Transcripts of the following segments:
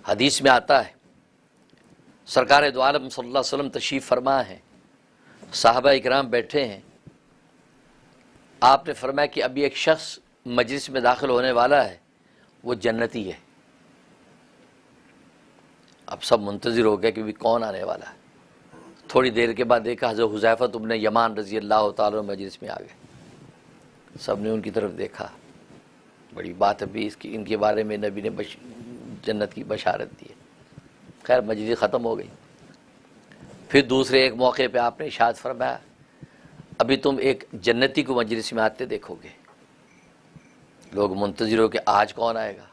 حدیث میں آتا ہے سرکار دو عالم صلی اللہ علیہ وسلم تشریف فرما ہے، صحابہ اکرام بیٹھے ہیں، آپ نے فرمایا کہ ابھی ایک شخص مجلس میں داخل ہونے والا ہے، وہ جنتی ہے۔ اب سب منتظر ہو گئے کہ بھی کون آنے والا ہے۔ تھوڑی دیر کے بعد دیکھا حضرت حذیفہ بن یمان رضی اللہ تعالیٰ عنہ مجلس میں آ گئے۔ سب نے ان کی طرف دیکھا، بڑی بات ابھی ان کے بارے میں نبی نے جنت کی بشارت دی ہے۔ خیر مجلس ختم ہو گئی۔ پھر دوسرے ایک موقع پہ آپ نے ارشاد فرمایا ابھی تم ایک جنتی کو مجلس میں آتے دیکھو گے۔ لوگ منتظر ہو کہ آج کون آئے گا۔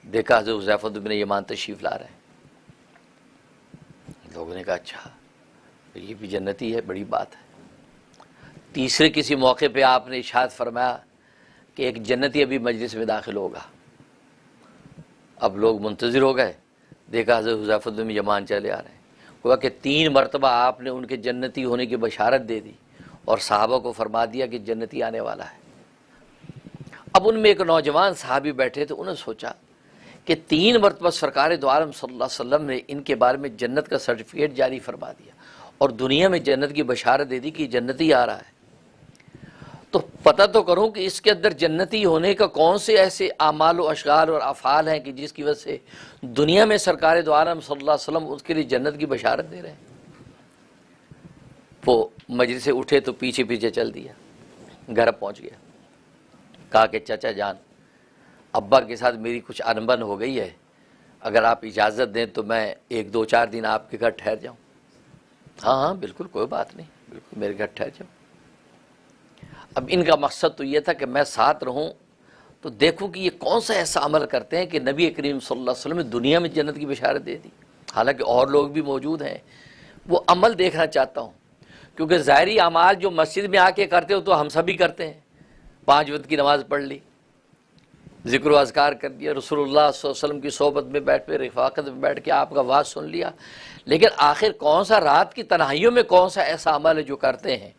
دیکھا حضرت حذیفہ بن یمان تشریف لا رہے ہیں۔ لوگوں نے کہا اچھا یہ بھی جنتی ہے، بڑی بات ہے۔ تیسرے کسی موقع پہ آپ نے ارشاد فرمایا کہ ایک جنتی ابھی مجلس میں داخل ہوگا۔ اب لوگ منتظر ہو گئے، دیکھا حضرت حذیفہ بن یمان چلے آ رہے ہیں۔ ہوا کہ 3 مرتبہ آپ نے ان کے جنتی ہونے کی بشارت دے دی اور صحابہ کو فرما دیا کہ جنتی آنے والا ہے۔ اب ان میں ایک نوجوان صحابی بیٹھے تھے، انہوں نے سوچا کہ 3 مرتبہ سرکار دو عالم صلی اللہ علیہ وسلم نے ان کے بارے میں جنت کا سرٹیفکیٹ جاری فرما دیا اور دنیا میں جنت کی بشارت دے دی کہ جنتی آ رہا ہے، تو پتہ تو کروں کہ اس کے اندر جنتی ہونے کا کون سے ایسے اعمال و اشغال اور افعال ہیں کہ جس کی وجہ سے دنیا میں سرکار دو عالم صلی اللہ علیہ وسلم اس کے لیے جنت کی بشارت دے رہے ہیں۔ وہ مجلس سے اٹھے تو پیچھے پیچھے چل دیا، گھر پہنچ گیا، کہا کہ چچا جان ابا کے ساتھ میری کچھ انبن ہو گئی ہے، اگر آپ اجازت دیں تو میں 1-2-4 دن آپ کے گھر ٹھہر جاؤں۔ ہاں بالکل کوئی بات نہیں، بالکل میرے گھر ٹھہر جاؤ۔ اب ان کا مقصد تو یہ تھا کہ میں ساتھ رہوں تو دیکھوں کہ یہ کون سا ایسا عمل کرتے ہیں کہ نبی کریم صلی اللہ علیہ وسلم نے دنیا میں جنت کی بشارت دے دی، حالانکہ اور لوگ بھی موجود ہیں۔ وہ عمل دیکھنا چاہتا ہوں، کیونکہ ظاہری اعمال جو مسجد میں آ کے کرتے ہو تو ہم سبھی کرتے ہیں، 5 وقت کی نماز پڑھ لی، ذکر و اذکار کر دیا، رسول اللہ صلی اللہ علیہ وسلم کی صحبت میں بیٹھ پہ رفاقت میں بیٹھ کے آپ کا واعظ سن لیا، لیکن آخر کون سا رات کی تنہائیوں میں کون سا ایسا عمل ہے جو کرتے ہیں،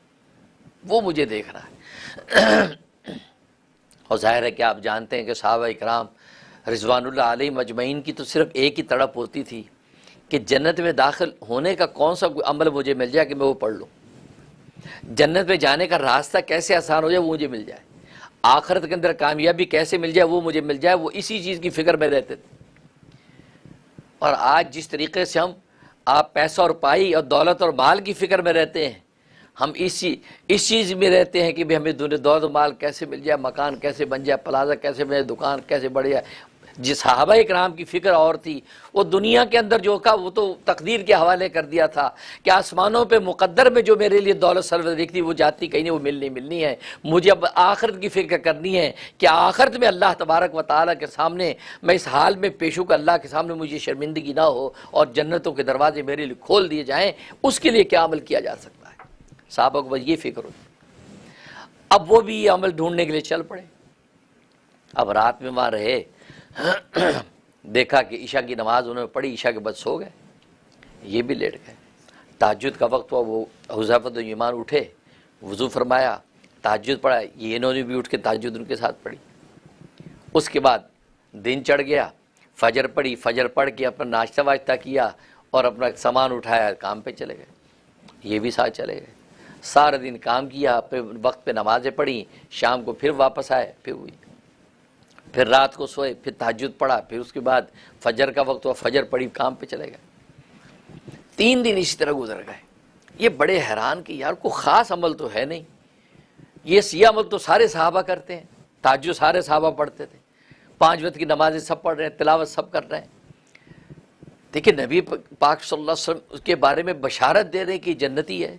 وہ مجھے دیکھنا ہے۔ اور ظاہر ہے کہ آپ جانتے ہیں کہ صحابہ اکرام رضوان اللہ علیہ مجمعین کی تو صرف ایک ہی تڑپ ہوتی تھی کہ جنت میں داخل ہونے کا کون سا عمل مجھے مل جائے کہ میں وہ پڑھ لوں، جنت میں جانے کا راستہ کیسے آسان ہو جائے وہ مجھے مل جائے، آخرت کے اندر کامیابی کیسے مل جائے وہ مجھے مل جائے، وہ اسی چیز کی فکر میں رہتے تھے۔ اور آج جس طریقے سے آپ پیسہ اور پائی اور دولت اور مال کی فکر میں رہتے ہیں، ہم اس چیز میں رہتے ہیں کہ بھی ہمیں دولت و مال کیسے مل جائے، مکان کیسے بن جائے، پلازہ کیسے بن جائے، دکان کیسے بڑھ جائے۔ جس صحابہ اکرام کی فکر اور تھی، وہ دنیا کے اندر جو کا وہ تو تقدیر کے حوالے کر دیا تھا کہ آسمانوں پہ مقدر میں جو میرے لیے دولت سرور دکھتی وہ جاتی کہیں نہیں، وہ ملنی ہے، مجھے اب آخرت کی فکر کرنی ہے کہ آخرت میں اللہ تبارک و تعالیٰ کے سامنے میں اس حال میں پیش ہوں کہ اللہ کے سامنے مجھے شرمندگی نہ ہو اور جنتوں کے دروازے میرے لیے کھول دیے جائیں، اس کے لیے کیا عمل کیا جا سکتا ہے۔ صحابہ کو بس یہ فکر ہوتی۔ اب وہ بھی یہ عمل ڈھونڈنے کے لیے چل پڑے۔ اب رات میں وہاں رہے، دیکھا کہ عشاء کی نماز انہوں نے پڑھی، عشاء کے بعد سو گئے، یہ بھی لیٹ گئے۔ تہجد کا وقت ہوا، وہ حذیفہ بن یمان اٹھے، وضو فرمایا، تہجد پڑھا، یہ انہوں نے بھی اٹھ کے تہجد ان کے ساتھ پڑھی۔ اس کے بعد دن چڑھ گیا، فجر پڑھی، فجر پڑھ کے اپنا ناشتہ واشتہ کیا اور اپنا سامان اٹھایا، کام پہ چلے گئے، یہ بھی ساتھ چلے گئے۔ سارا دن کام کیا، اپنے وقت پہ نمازیں پڑھی، شام کو پھر واپس آئے، پھر رات کو سوئے، پھر تہجد پڑھا، پھر اس کے بعد فجر کا وقت ہوا، فجر پڑھی، کام پہ چلے گئے۔ 3 دن اسی طرح گزر گئے۔ یہ بڑے حیران کہ یار کوئی خاص عمل تو ہے نہیں، یہ عمل تو سارے صحابہ کرتے ہیں، تہجد سارے صحابہ پڑھتے تھے، 5 وقت کی نمازیں سب پڑھ رہے ہیں، تلاوت سب کر رہے ہیں۔ دیکھیں نبی پاک صلی اللہ علیہ وسلم اس کے بارے میں بشارت دے رہے کہ جنتی ہے۔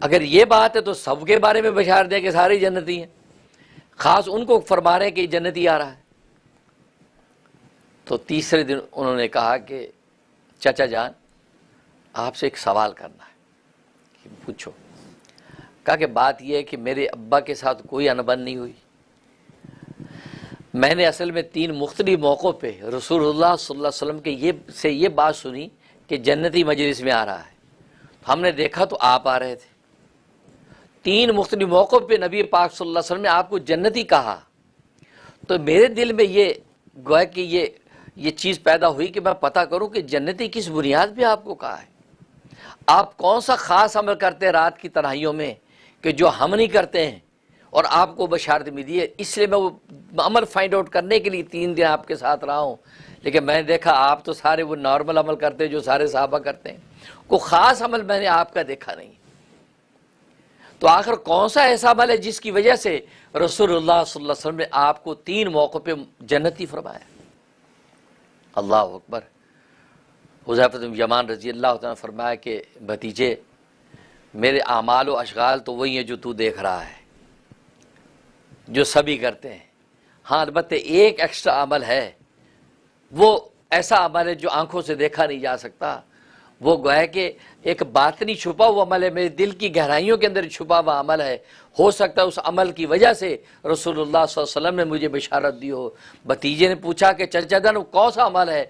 اگر یہ بات ہے تو سب کے بارے میں بشارت دے کہ سارے جنتی ہیں، خاص ان کو فرما رہے ہیں کہ جنتی آ رہا ہے۔ تو تیسرے دن انہوں نے کہا کہ چچا جان آپ سے ایک سوال کرنا ہے، کہ پوچھو۔ کہا کہ بات یہ ہے کہ میرے ابا کے ساتھ کوئی انبن نہیں ہوئی، میں نے اصل میں 3 مختلف موقعوں پہ رسول اللہ صلی اللہ علیہ وسلم کے یہ بات سنی کہ جنتی مجلس میں آ رہا ہے، ہم نے دیکھا تو آپ آ رہے تھے، 3 مختلف موقعوں پہ نبی پاک صلی اللہ علیہ وسلم نے آپ کو جنتی کہا، تو میرے دل میں یہ گویا کہ یہ چیز پیدا ہوئی کہ میں پتہ کروں کہ جنتی کس بنیاد پہ آپ کو کہا ہے، آپ کون سا خاص عمل کرتے ہیں رات کی تنہائیوں میں کہ جو ہم نہیں کرتے ہیں اور آپ کو بشارت ملی ہے۔ اس لیے میں وہ عمل فائنڈ آؤٹ کرنے کے لیے 3 دن آپ کے ساتھ رہا ہوں، لیکن میں نے دیکھا آپ تو سارے وہ نارمل عمل کرتے ہیں جو سارے صحابہ کرتے ہیں، کوئی خاص عمل میں نے آپ کا دیکھا نہیں۔ تو آخر کون سا ایسا عمل ہے جس کی وجہ سے رسول اللہ صلی اللہ علیہ وسلم نے آپ کو 3 موقع پہ جنتی فرمایا؟ اللہ اکبر۔ حذیفہ بن یمان رضی اللہ عنہ نے فرمایا کہ بھتیجے، میرے اعمال و اشغال تو وہی ہیں جو تو دیکھ رہا ہے، جو سبھی کرتے ہیں، ہاں البتہ ایک ایکسٹرا عمل ہے، وہ ایسا عمل ہے جو آنکھوں سے دیکھا نہیں جا سکتا، وہ گویا کہ ایک باطنی چھپا ہوا عمل ہے، میرے دل کی گہرائیوں کے اندر چھپا ہوا عمل ہے، ہو سکتا ہے اس عمل کی وجہ سے رسول اللہ صلی اللہ علیہ وسلم نے مجھے بشارت دی ہو۔ بھتیجے نے پوچھا کہ چچا جان کون سا عمل ہے؟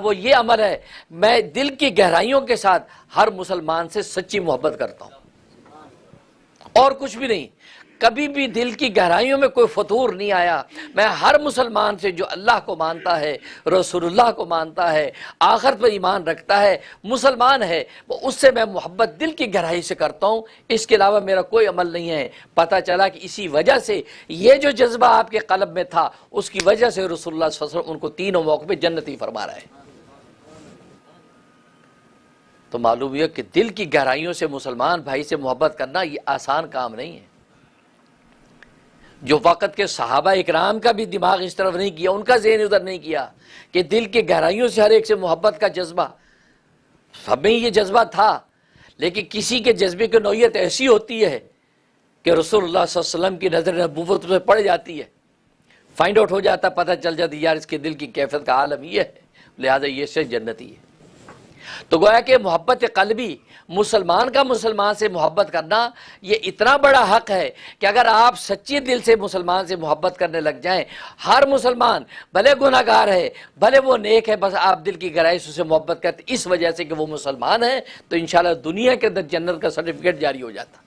وہ یہ عمل ہے، میں دل کی گہرائیوں کے ساتھ ہر مسلمان سے سچی محبت کرتا ہوں، اور کچھ بھی نہیں، کبھی بھی دل کی گہرائیوں میں کوئی فتور نہیں آیا، میں ہر مسلمان سے جو اللہ کو مانتا ہے، رسول اللہ کو مانتا ہے، آخرت پر ایمان رکھتا ہے، مسلمان ہے، وہ اس سے میں محبت دل کی گہرائی سے کرتا ہوں، اس کے علاوہ میرا کوئی عمل نہیں ہے۔ پتہ چلا کہ اسی وجہ سے یہ جو جذبہ آپ کے قلب میں تھا، اس کی وجہ سے رسول اللہ صلی اللہ علیہ وسلم ان کو 3 موقع پہ جنتی فرما رہا ہے۔ تو معلوم یہ کہ دل کی گہرائیوں سے مسلمان بھائی سے محبت کرنا یہ آسان کام نہیں ہے۔ جو وقت کے صحابہ اکرام کا بھی دماغ اس طرف نہیں کیا، ان کا ذہن ادھر نہیں کیا کہ دل کی گہرائیوں سے ہر ایک سے محبت کا جذبہ، سب میں یہ جذبہ تھا، لیکن کسی کے جذبے کی نوعیت ایسی ہوتی ہے کہ رسول اللہ صلی اللہ علیہ وسلم کی نظر نبوت میں پڑ جاتی ہے، فائنڈ آؤٹ ہو جاتا، پتہ چل جاتی یار اس کے دل کی کیفیت کا عالم یہ ہے، لہذا یہ سے جنتی ہے۔ تو گویا کہ محبت قلبی، مسلمان کا مسلمان سے محبت کرنا، یہ اتنا بڑا حق ہے کہ اگر آپ سچے دل سے مسلمان سے محبت کرنے لگ جائیں، ہر مسلمان بھلے گناہ گار ہے، بھلے وہ نیک ہے، بس آپ دل کی گہرائی سے اسے محبت کرتے اس وجہ سے کہ وہ مسلمان ہے، تو انشاءاللہ دنیا کے اندر جنت کا سرٹیفکیٹ جاری ہو جاتا۔